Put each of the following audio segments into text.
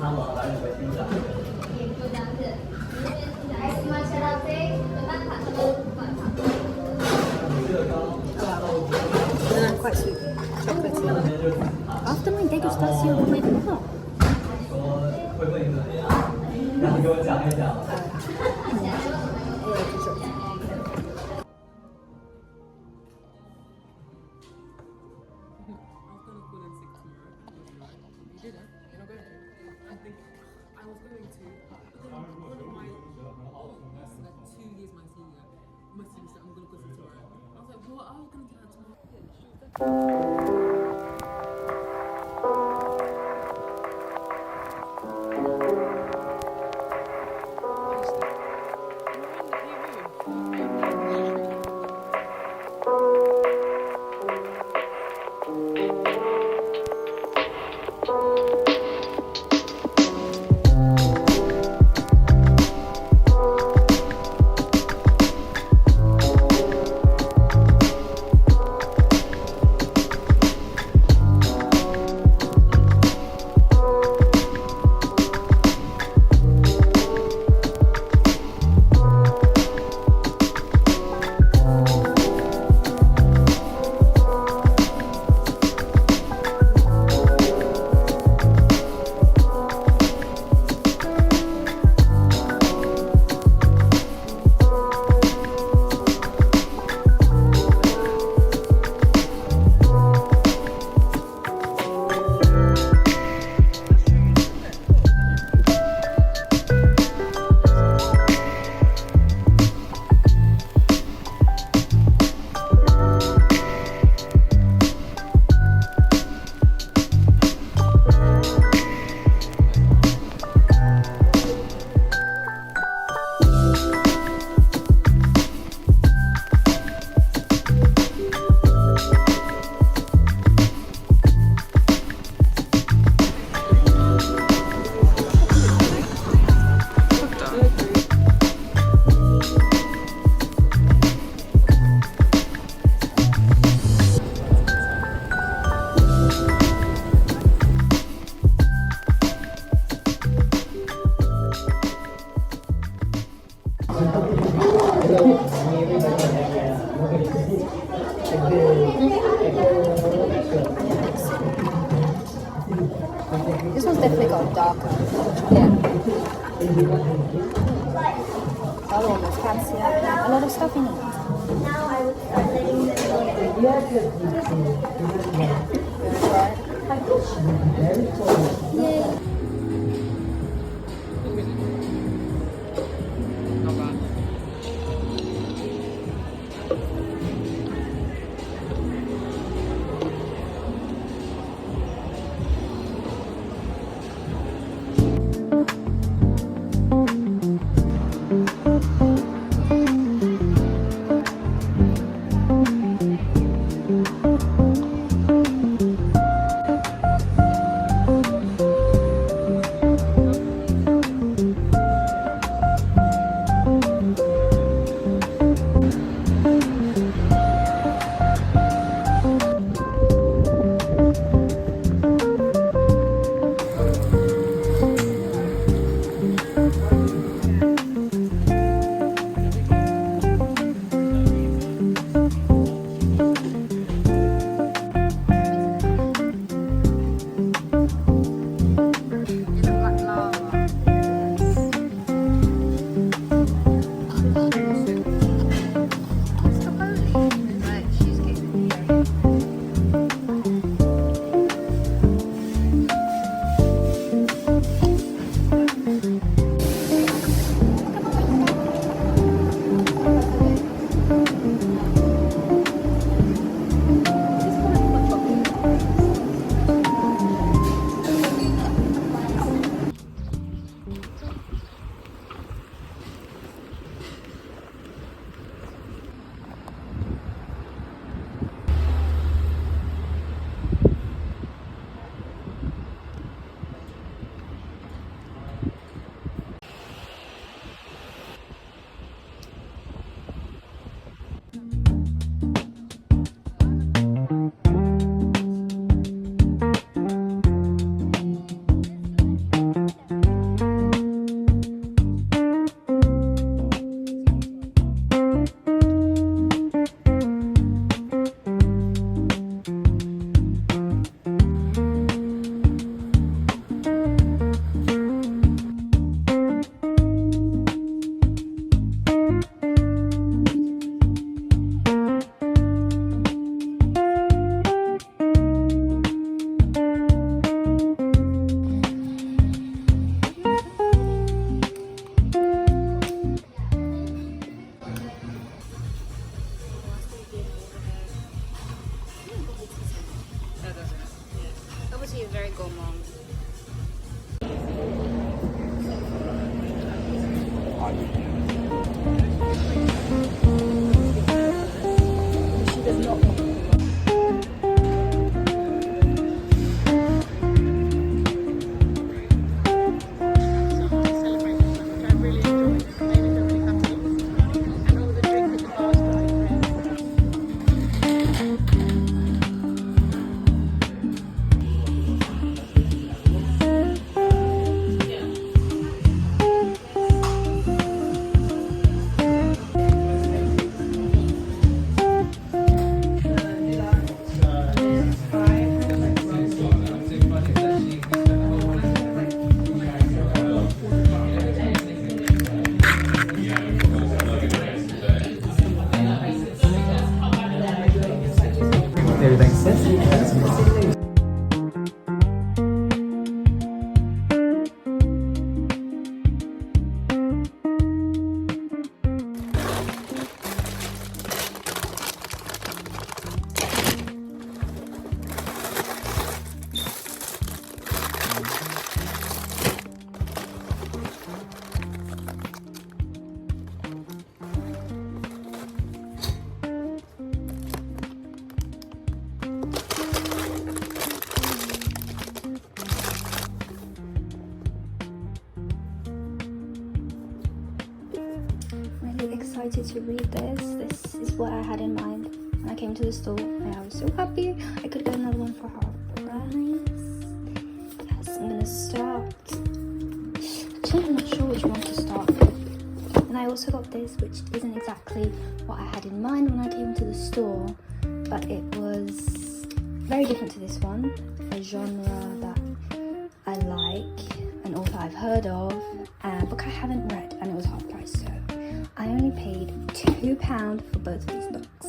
And I'm quite sweet. Chocolatey. After my degustation of my book. This one's definitely got darker. Yeah. The other one was fancier. A lot of stuff in it. Now I would start letting them go. Yeah. She does not. Everything's set. Excited to read this. This is what I had in mind when I came to the store, and I was so happy I could get another one for half price. Yes, I'm gonna start. Actually, I'm not sure which one to start with. And I also got this, which isn't exactly what I had in mind when I came to the store, but it was very different to this one. A genre that I like, an author I've heard of, and a book I haven't read, and it was half price, so I only paid £2 for both of these books.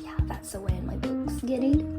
Yeah, that's the way my books get it.